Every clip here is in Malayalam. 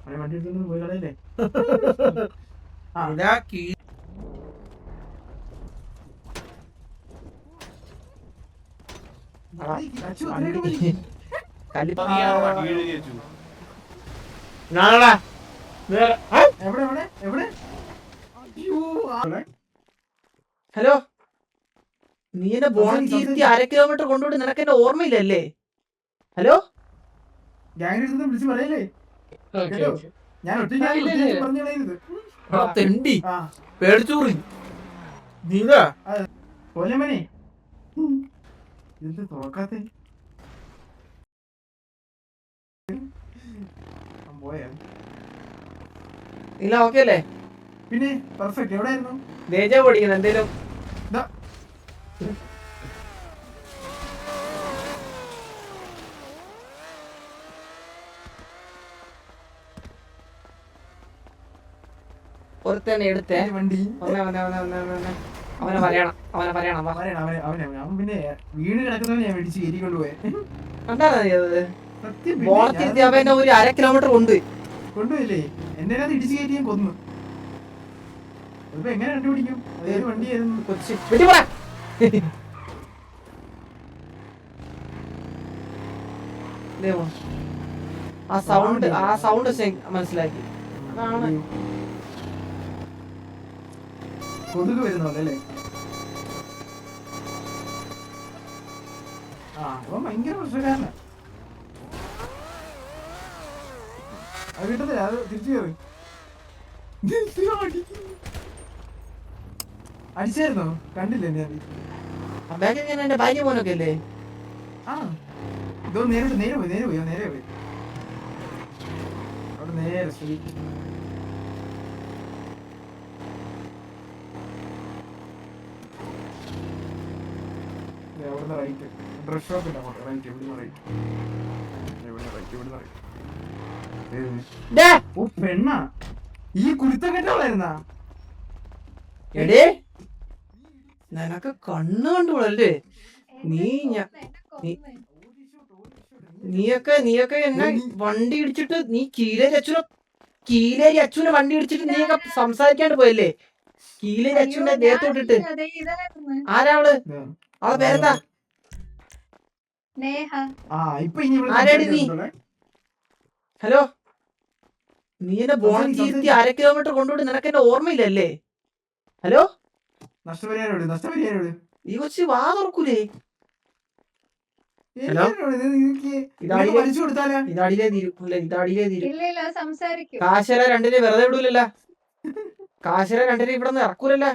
വണ്ടി എടുത്തു പോയി കളയല്ലേ? ഹലോ, നീ എന്നെ ബോണത്തിരുത്തി 1/2 കിലോമീറ്റർ കൊണ്ടുപോയി നിനക്ക് എന്നെ ഓർമ്മയില്ലല്ലേ? ഹലോ, വിളിച്ച് പറയല്ലേ? ഞാൻ തെണ്ടി പേടിച്ചൂറി നീതാ കൊല്ലമനെ എന്ത് തുറക്കാത്തെ പോയാ? നീല ഓക്കെ അല്ലേ? പിന്നെ പെർഫെക്റ്റ്. എവിടെയായിരുന്നു? ദേജ പഠിക്കുന്നത് എന്തേലും ഒരുത്തന്നെ എടുത്തേ വണ്ടി. അവനെ പറയണം പിന്നെ വീട് കിടക്കുന്നവനെ ഞാൻ മേടിച്ച് കയറ്റിക്കൊണ്ട് പോയെ. ബോണത്തിരുത്തി അവനെ ഒരു 1/2 കിലോമീറ്റർ കൊണ്ടുപോയില്ലേ? എന്നെ ഇടിച്ച് കയറ്റി ഞാൻ കൊന്നു. അതിപ്പോ എങ്ങനെ കണ്ടുപിടിക്കും അതേത് വണ്ടി ആയിരുന്നു? ആ സൗണ്ട് മനസ്സിലാക്കി. അതാണ് കൊതുക് വരുന്നല്ലേ? അപ്പൊ ഭയങ്കര പ്രശ്നക്കാരനാ. അത് കിട്ടത്തില്ല, അത് തിരിച്ചു കയറി അടിച്ചായിരുന്നോ? കണ്ടില്ലേ ഞാൻ? എന്റെ ഭാര്യ മോനൊക്കെ അല്ലേ? ഇതോ നേരെ പോയി അവിടെ നേരെ സ്ട്രീറ്റ്. അവിടുന്ന് റൈറ്റ് ഡ്രസ് ഷോപ്പിന്റെ അങ്ങോട്ട് റൈറ്റ്. ഇവിടുന്ന് റൈറ്റ്. ഓ പെണ്ണാ, ഈ കുരുത്തം കെട്ടവളായിരുന്നാ? എടേ നിനക്ക് കണ്ണ് കണ്ടുപോളല്ലേ? നീയൊക്കെ എന്നെ വണ്ടി ഇടിച്ചിട്ട് നീ കീലേരി അച്ഛനെ വണ്ടി ഇടിച്ചിട്ട് നീയൊക്കെ സംസാരിക്കാണ്ട് പോയല്ലേ? കീലേരി അച്ഛനെ ദേഹത്തോട്ടിട്ട്. ആരാവള്? അവളെ പേരെന്താ? ആരാടി നീ? ഹലോ, നീ എന്നെ ബോണത്തിരുത്തി 1/2 കിലോമീറ്റർ കൊണ്ടുപോയി നിനക്ക് എന്നെ ഓർമ്മയില്ലല്ലേ? ഹലോ, നഷ്ടപരിഹാരം ഈ കൊച്ചി വാ തുറക്കൂലേ? ഇതാടിലേ തീരും. കാശര രണ്ടിനെ വെറുതെ വിടൂലല്ല. കാശര രണ്ടിനെ ഇവിടെ നിന്ന് ഇറക്കൂലല്ല.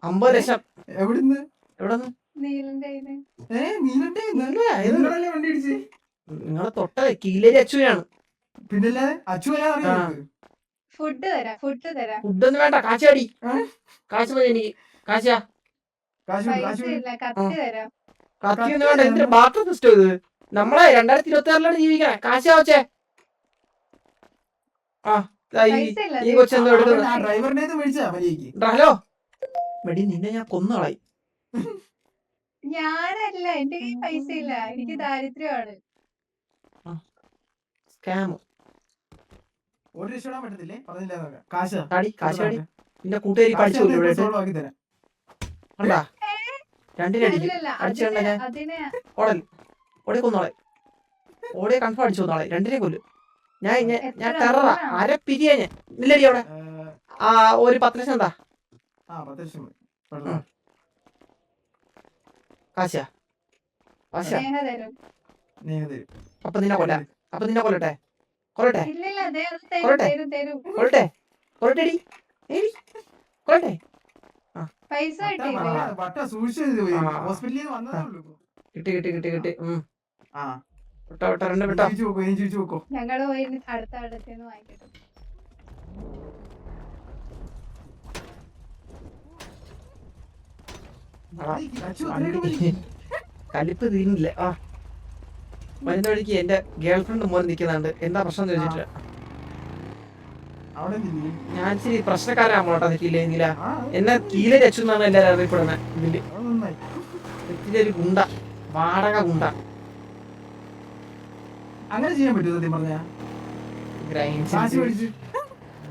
50 ലക്ഷം. എവിടുന്ന്? നിങ്ങളെ തൊട്ട കീലേരി അച്ചുവിനാണ്. പിന്നല്ലാതെ ഫുഡൊന്നും വേണ്ട, കാശാടി. കാശ് മതി എനിക്ക്. കത്തിയൊന്നും വേണ്ട. എന്തിനാ ബാത്റൂം സിസ്റ്റം ഇത്? നമ്മളെ 2026 ജീവിക്കണേ. കാശാ വെച്ചേ. ഈ കൊച്ചെന്തോ എടുക്കുന്നത്. ഹലോ മെടി, നിന്നെ ഞാൻ കൊന്നുകളയും. ഞാനല്ല, എന്റെ കയ്യിൽ പൈസ ഇല്ല, എനിക്ക് ദാരിദ്ര്യമാണ്. നിന്റെ കൂട്ടുകാരി പഠിച്ചു രണ്ടിനടിക്കും. ഓടെ കൊന്നോളെ. ഓടെ കൺഫേം അടിച്ചു കൊന്നോളെ. രണ്ടിനെ കൊല്ലും. ഞാൻ ടെററാ. പിരിയാ ഞാൻ. ഇല്ലടി അവിടെ. ഒരു 10 ലക്ഷം എന്താ? കാശാ. അപ്പൊ നിന്നെ കൊല്ലട്ടെ? കിട്ടി. ഞങ്ങള് പോയി അടുത്ത അടുത്തേന്ന് വാങ്ങിക്കട്ടെ. കലിപ്പ് തീരുന്നില്ല. വരുന്ന വഴിക്ക് എന്റെ ഗേൾഫ്രണ്ട് മോൻ നിൽക്കുന്നുണ്ട്. എന്താ പ്രശ്നം ചോദിച്ചിട്ട് ഞാൻ ഇച്ചിരി പ്രശ്നക്കാരാണോട്ടാ തെറ്റില്ലേ? എന്നെ കീലേരി അച്ചു എന്നാണ് എല്ലാവരും അറിയപ്പെടുന്നത്. ഇതിന്റെ ഒരു ഗുണ്ട, വാടക ഗുണ്ട. അങ്ങനെ ചെയ്യാൻ പറ്റുമോ? സത്യം പറഞ്ഞ കാശ് മേടിച്ച്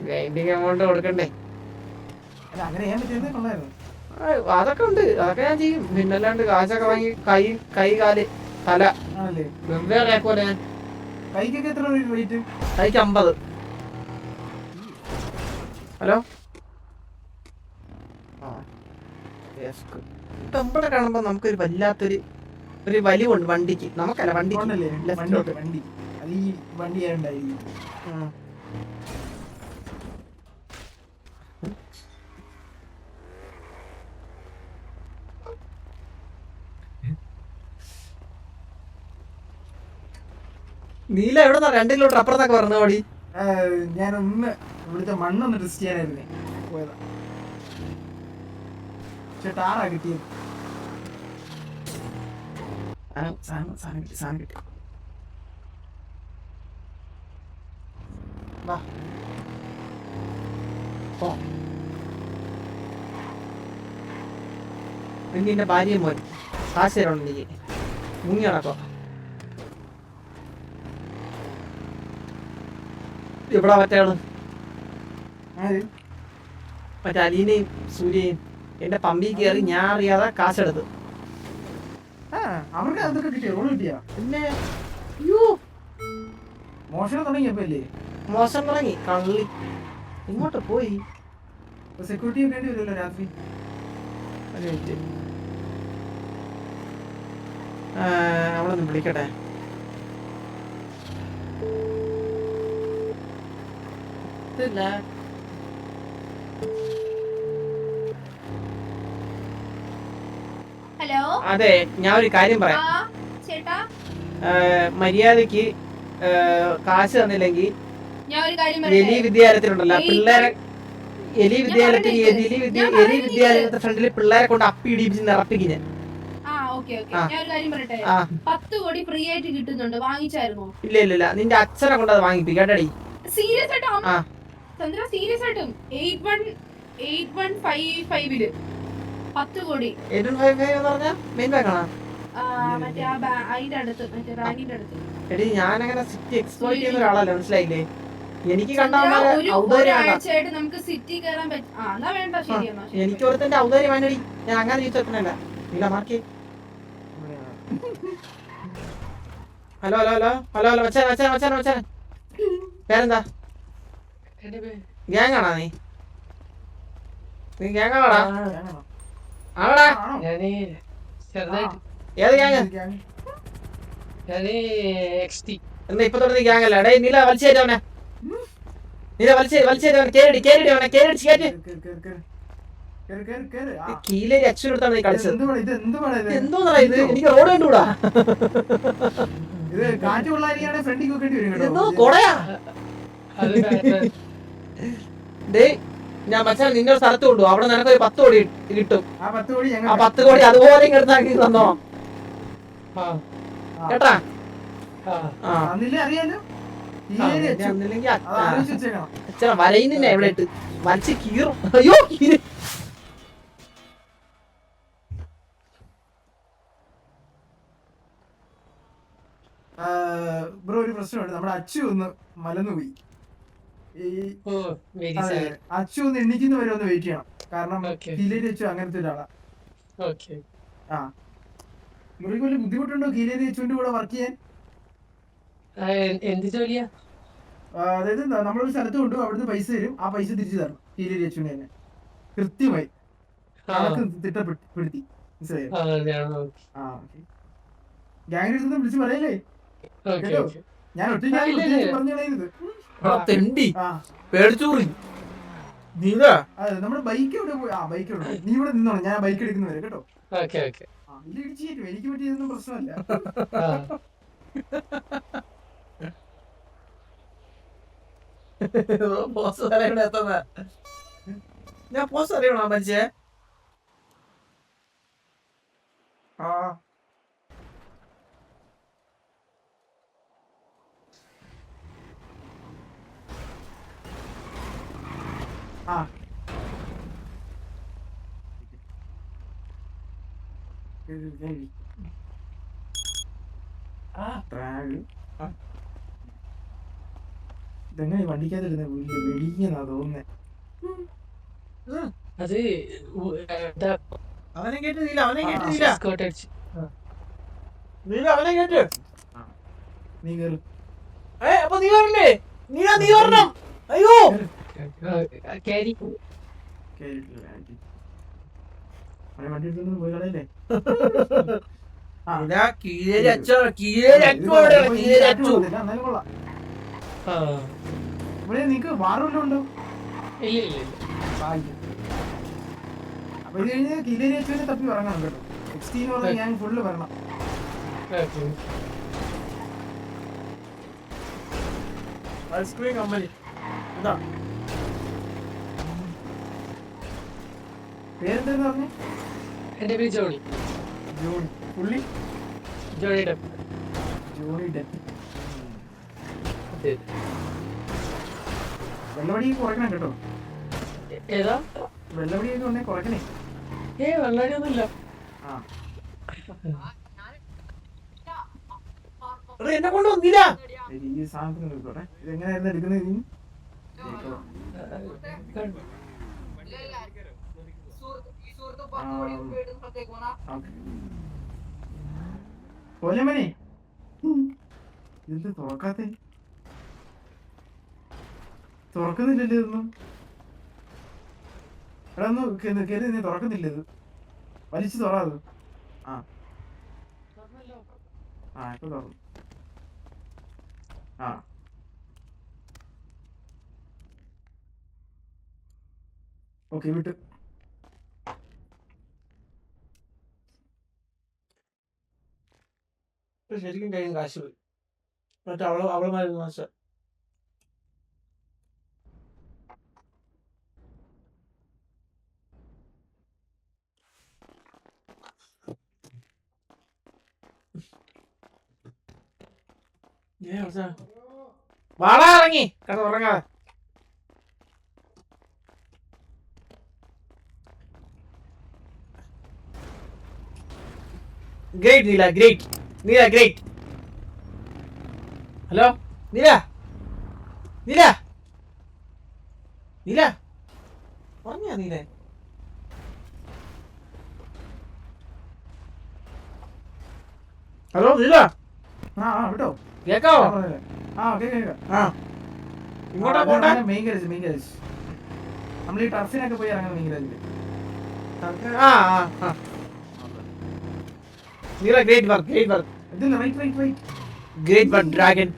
ഗ്രൈൻഡിങ് എമൗണ്ട് കൊടുക്കണ്ടേ? അല്ല അങ്ങനെ ചെയ്യാൻ പറ്റിയത് കൊള്ളായിരുന്നു. അതൊക്കെ ഉണ്ട്, അതൊക്കെ ഞാൻ ചെയ്യും. പിന്നല്ലാണ്ട് കാശൊക്കെ വാങ്ങി കൈ കാല് തല ആണല്ലേ? വെവ്വേറെ ആക്കുമല്ലോ ഞാൻ. കൈക്കൊക്കെ എത്ര റേറ്റ്? കൈക്ക് 50. ഹലോ ഇപ്പൊ ഇവിടെ കാണുമ്പോ നമുക്കൊരു വല്ലാത്തൊരു വലിവുണ്ട് വണ്ടിക്ക്. നമുക്കല്ല വണ്ടിക്ക്. ഉണ്ടല്ലേ? ലെഫ്റ്റിലോട്ട്. വണ്ടി അത് ഈ വണ്ടി ആയിട്ടുണ്ടായിരിക്കും. നീല എവിടെ 2 കിലോമീറ്റർ അപ്പുറത്തൊക്കെ പറഞ്ഞു ഓടി. ഞാനൊന്ന് ഇവിടുത്തെ മണ്ണൊന്ന് ടെസ്റ്റ് ചെയ്യാനായിരുന്നേ പോയതാ. പക്ഷെ ടാറാ കിട്ടിയത്. സാധനം കിട്ടി. വാ പിന്നെ എന്റെ ഭാര്യയും മോൻ കാശ് തരണം. നീ മുങ്ങി നടക്കോ? ഇവിടെ മറ്റേള് മറ്റേ അലീനയും സൂര്യയും എന്റെ പമ്പി കയറി ഞാൻ അറിയാതെ കാശെടുത്ത്. അവർക്ക് അതൊക്കെ കിട്ടിയോ? റോഡ് കിട്ടിയാ? പിന്നെ മോഷണം തുടങ്ങിയപ്പല്ലേ? മോശം തുടങ്ങി. കള്ളി ഇങ്ങോട്ട് പോയി. സെക്യൂരിറ്റി വേണ്ടി വരുമല്ലോ രാത്രി. ഒരു മിനിറ്റ്, അവളൊന്ന് വിളിക്കട്ടെ. ഹലോ, അതെ, ഞാൻ ഒരു കാര്യം പറയാം. ചേട്ടാ, മര്യാദക്ക് കാശ് തന്നില്ലെങ്കിൽ ഞാൻ ഒരു കാര്യം എലി വിദ്യാലയത്തിലുണ്ടല്ലോ പിള്ളേരെ, എലി വിദ്യാലയത്തിന്റെ ഫ്രണ്ടിൽ പിള്ളേരെ കൊണ്ട് അപ്പി ഇടിപ്പിച്ച് നിറപ്പിക്കും ഞാൻ. ഞാൻ ഒരു കാര്യം പറയട്ടെ. 10 കോടി ഫ്രീ ആയിട്ട് കിട്ടുന്നുണ്ട്, വാങ്ങിച്ചായിരുന്നോ? ഇല്ല, നിന്റെ അച്ഛനെ കൊണ്ട് അത് വാങ്ങിപ്പിക്കാട്ടടി. സീരിയസ് ആയിട്ടും ചന്ദ്ര, സീരിയസ് ആയിട്ടും 8155 10 കോടി. 8155 എന്ന് പറഞ്ഞാ മെയിൻ ബാങ്കാണോ? മറ്റേ അതിന്റെ അടുത്ത്, മറ്റേ ബാങ്കിന്റെ അടുത്ത്. എടി ഞാനങ്ങനെ സിറ്റി എക്സ്പ്ലോയിറ്റ് ചെയ്യുന്ന ഒരാളല്ല, മനസ്സിലായില്ലേ? എനിക്ക് ഒരാഴ്ചയായിട്ട് നമുക്ക് സിറ്റി കയറാൻ പറ്റും. വേണ്ട, ശരിയെന്നാ. എനിക്ക് ഒരുത്തന്റെ ഔദാര്യം വേണ്ടടി. ഞാൻ അങ്ങനെ ചോദിച്ചല്ല. ഇല്ല മാർക്കി. ഹലോ മച്ചാൻ പേരെന്താ? ഗ്യാങ്ങാണോ നീ? ഗ്യാങ്ങാണോടാ? ആണോടാ? ഏത് ഗ്യാങ്? എന്നാ ഇപ്പൊ തൊട്ട് നീ ഗ്യാങ്ങല്ല. ഡേ നീല വലിച്ചേറ്റവനെ, കേരടി കീലേരി അച്ഛനടുത്താണ് നീ കളിച്ചത്. എന്തോന്നാ ഇത്? എനിക്ക് റോഡ് കണ്ടുകൂടാ. എന്തോ കൊടയാ? ഡേ ഞാൻ മച്ചാൻ നിന്റെ ഒരു സ്ഥലത്ത് കൊണ്ടു, അവിടെ നിനക്കൊരു 10 കോടി കിട്ടും. ആ 10 കോടി അതുപോലെ ഇങ്ങോട്ടാക്കി തന്നോ കേട്ടാ? അച്ഛനെ വരയുന്നില്ല എവിടെ ഇട്ട് വലിച്ച് കീറും. അയ്യോ കീര്. ബ്രോ ഒരു പ്രശ്നമുണ്ട്. നമ്മുടെ അച്ചു ഒന്ന് മലന്നുപോയി. അച്ചു ഒന്ന് എണ്ണിക്കുന്ന വരെ ഒന്ന് വെയിറ്റ് ചെയ്യണം. കാരണം കീലേരി അച്ചു അങ്ങനത്തെ ഒരാളാ. ബ്രോയ്ക്ക് വലിയ ബുദ്ധിമുട്ടുണ്ടോ കീലേരി അച്ചുവിന്റെ കൂടെ വർക്ക് ചെയ്യാൻ? എന്ത് ജോലിയാ? അതായത് നമ്മളൊരു സ്ഥലത്ത് കൊണ്ടു, അവിടുന്ന് പൈസ തരും, ആ പൈസ തിരിച്ചു തരണം കീലേരി അച്ചുവിനെ തന്നെ കൃത്യമായി കണക്ക് തിട്ടപ്പെടുത്തി. മനസ്സിലായോ? ഗ്യാങ്ങിന്റെ അടുത്ത് വിളിച്ച് പറയല്ലേ കേട്ടോ? ഞാൻ ഒറ്റയ്ക്ക് പറഞ്ഞു കളയരുത്. നമ്മുടെ ബൈക്ക് എവിടെ പോയി? ബൈക്ക് എവിടെ? നീ ഇവിടെ നിന്നോണം, ഞാൻ ബൈക്ക് എടുക്കുന്നവരെ കേട്ടോ. എനിക്ക് പറ്റിയതൊന്നും പ്രശ്നമല്ല. ഞാൻ പോസ്റ്റ് അറിയണോ മനുഷ്യ? ഇതെങ്ങനെ വണ്ടിക്കകത്തിരുന്ന് വെടിക്കുന്നതാ തോന്നുന്നേ. അത് അവനെ കേട്ടില്ല അവനെ കേട്ടില്ല escort അടിച്ച്. നീല അവനെ കേട്ട് നീ കേറ്. അപ്പൊ നീ പറഞ്ഞില്ലേ നീ പറഞ്ഞം അയ്യോ കേറി. കേറിയിട്ടില്ല. അവനെ വണ്ടി എടുത്തൊന്നും പോയി കളയല്ലേ. കീഴേരി അച്ഛൻ കീഴേരി അച്ഛൻ കീഴേരി അച്ചു എന്നാലും കൊള്ളാം. ആ. ഇവിടെ നിനക്ക് വാറൂല്ലോ ഉണ്ടോ? ഇല്ല ഇല്ല ഇല്ല. ഭാഗ്യം. അപ്പൊ ഇത് കഴിഞ്ഞ് കിലേരി അച്ചുവിനെ തപ്പി ഇറങ്ങണം കേട്ടോ. 16 പറഞ്ഞ ഞാൻ ഫുള്ള് വരണം. Okay. ഐസ്ക്രീം കമ്പനി ഇതാ പേരെന്താന്ന് പറഞ്ഞേ? എന്റെ പേര് ജോണി. ജോണി. പുള്ളി ജോണി ഡെപ്പ്. Johnny Depp. അതെ. വെള്ളവടിയൊക്കെ കുറയ്ക്കണം കേട്ടോ. ഏതാ? വെള്ളവടിയൊക്കെ ഉണ്ടെ കുറയ്ക്കണേ. വെള്ളടിയൊന്നുമില്ല. ആ എന്നെ കൊണ്ടുവന്നില്ല ഈ സാധനത്തിന് നോക്കട്ടെ. ഇതെങ്ങനെയായിരുന്നു എടുക്കുന്നത് ഇതിന്? പോലെമനെ ഇതെന്ത് തുറക്കാത്തെ? തുറക്കുന്നില്ലല്ലോ ഇതൊന്നും. എടാ ഒന്ന് കയറി നീ തുറക്കുന്നില്ല ഇത്. വലിച്ചു തുറന്നത്. ആ ആ ഇപ്പൊ തുറന്നു. ആ ഓക്കെ വിട്ടു. ശരിക്കും കഴിയും കാശ് പോയി മറ്റേ അവളുമായിരുന്നു മാസ്റ്റർ വാടാ ഇറങ്ങി കട ഉറങ്ങാതെ ഗ്രേറ്റ് നീല ഗ്രേറ്റ് നീല ഗ്രേറ്റ് ഹലോ നീല നീല നീല ഉറങ്ങിയാ നീല ഹലോ നീല ആ ആ വിട്ടോ. കേക്കാവോ ആ കേക്കാം. ആ ഇങ്ങോട്ടാ പോട്ടെ മെയിൻ ഗാരേജ്. നമ്മൾ ഈ ടർഫിനൊക്കെ പോയി ഇറങ്ങുന്ന മെയിൻ ഗാരേജില്. ആ ആ നീല ഗ്രേറ്റ് വർക്ക് ഇതില്ല റൈറ്റ്. ഗ്രേറ്റ് വർക്ക് ഡ്രാഗൺ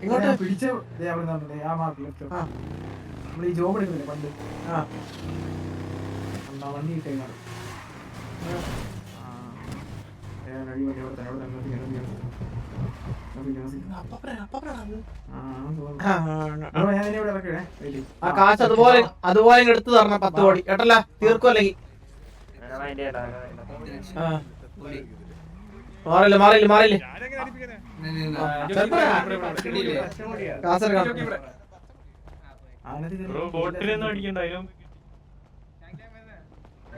ഇങ്ങോട്ട് പിടിച്ച അവിടെ നിന്നുണ്ടല്ലേ ആ മാർക്കിൽ. ആ. നമ്മൾ ഈ ജോബ് എടുക്കുന്നില്ലേ പണ്ട്. ആ എന്താ വണ്ടി കിട്ടിയാണ്. ആ കാശ് അതുപോലെ എടുത്തു തരണം 10 കോടി കേട്ടല്ല തീർക്കും അല്ലെങ്കിൽ മാറില്ല കാസർഗോഡ്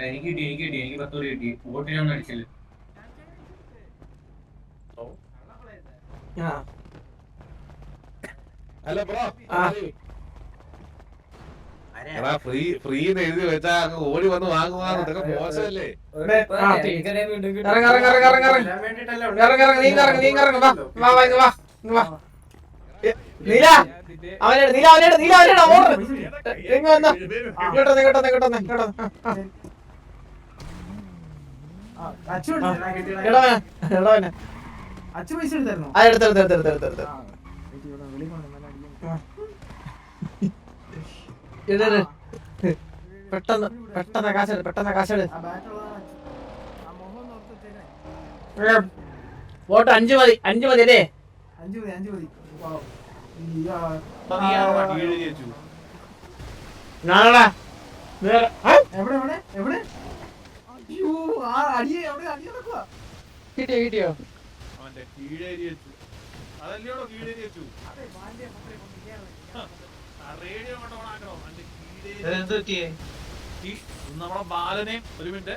എനിക്ക് കിട്ടി 10 കോടി കിട്ടി. ബോട്ടിലൊന്നും അടിച്ചില്ല. ഹലോ ബ്രോ ആ ഫ്രീ എഴുതി വെച്ചാ അങ്ങ് ഓടി വന്ന് വാങ്ങുവാന്ന് ഇതൊക്കെ മോശമല്ലേ? അച്ഛൻ പൈസ എടുത്തായിരുന്നോ? പെട്ടെന്ന് കാശെടു വോട്ട് 5 മതി അല്ലേ 5 മതി. നാളെ എവിടെ? അയ്യോ ആ അടിയെ അടി നടക്കുവാ. കിട്ടിയോ? അവന്റെ കീഴേരി വെച്ചു അതല്ലയോടോ കീഴേരി വെച്ചു റേഡിയോ കൊണ്ട് ഓണാക്കണോ? അവന്റെ കീഴേരി നമ്മളെ ബാലനെ ഒരു മിനിറ്റ്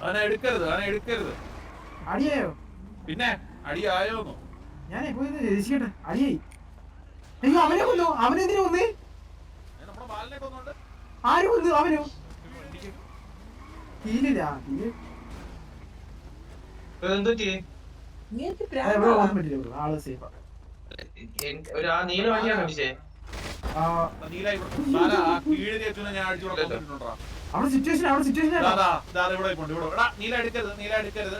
അവനെ എടുക്കരുത് അടിയായോ? പിന്നെ അടിയായോന്നു ഞാനേ പോയി രക്ഷിക്കട്ടെ. അടിയായി. അയ്യോ അവനെ കൊന്നു. അവനെന്തിനു കൊന്നേ? നമ്മുടെ ബാലിനെ കൊന്നുകൊണ്ട് ആര് കൊന്നു? അവനോ? ഹീലില്ല. ഹീല് ഇങ്ങനത്തെ ഇവിടെ പ്രാന്താ. പോകാൻ പറ്റില്ല bro. ആള് സേഫാ. നീല വണ്ടിയാണ് അടിച്ചേ. നീല ഇവിടെ ബാലാ, ആ കീഴരി അച്ഛനെ ഞാൻ അടിച്ചു കൊടുത്തിട്ടുണ്ടോ? അവിടെ സിറ്റുവേഷൻ ദാദാ ഇവിടെ ഇപ്പൊ ഇവിടെ എടാ നീല എടുക്കരുത് ഞാൻ 81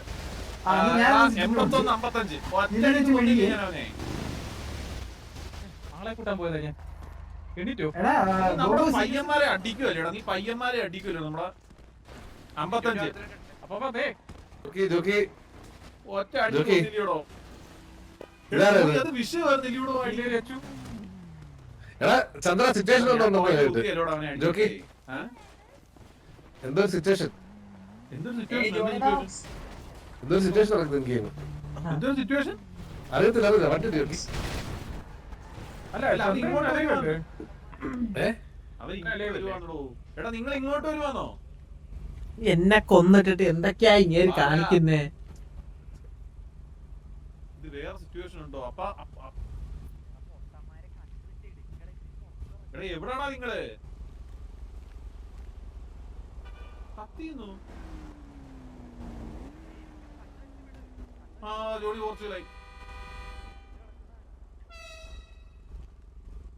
55 നീല അടിച്ച് വീഴില്ലേ? ആളെ കൂട്ടാൻ പോയതാ ഞാൻ. എണീറ്റോ? എടാ നമ്മുടെ പയ്യന്മാരെ അടിക്കുമല്ലേടാ നീ പയ്യന്മാരെ അടിക്കുമല്ലോ നമ്മളെ 55 അപ്പൊ അതെ ഒറ്റ അടി ജോക്കി. കൊന്നില്ലയോടോ. ഇതാരാ ഇത്? അത് വിഷയമായിരുന്നില്ലയോടോ അടി. കീലേരി അച്ചു. എടാ ചന്ദ്ര സിറ്റുവേഷൻ ഉണ്ടോ കുത്തിയല്ലോടാ അവനെ അടിച്ചത്. ജോക്കി. ആ? എന്തോ സിറ്റുവേഷൻ എന്തൊരു situation? നടക്കുന്നത് എനിക്ക് എന്തൊരു സിറ്റുവേഷൻ? അറിയത്തില്ല വണ്ടി ജോക്കി. അല്ല അല്ല, അത് ഇങ്ങോട്ട് വരുവാണ്. ഏ അവൻ ഇങ്ങോട്ട് വരുവാണെടോ. എടാ നിങ്ങൾ ഇങ്ങോട്ട് വരുവാന്നോ? എന്നെ കൊന്നിട്ടിട്ട് എന്തൊക്കെയാ ഇങ്ങനെ കാണിക്കുന്നേ? ഇത് വേറെ സിറ്റുവേഷൻ ഉണ്ടോ? എടാ എവിടാടാ നിങ്ങള്? കത്തിയുന്നു. ആ ജോലി കുറച്ചില്ലായി.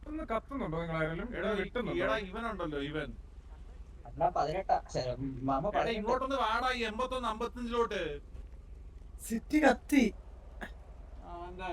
ഒന്ന് കത്തുന്നുണ്ടോ നിങ്ങളാരെങ്കിലും? എടാ കിട്ടുന്നുണ്ടോ? ഇവനുണ്ടല്ലോ ഇവൻ. അണ്ണാ 18 മാമ എടാ ഇങ്ങോട്ടൊന്ന് വാടാ ഈ 81 55 സിറ്റി കത്തി. അവന്റെ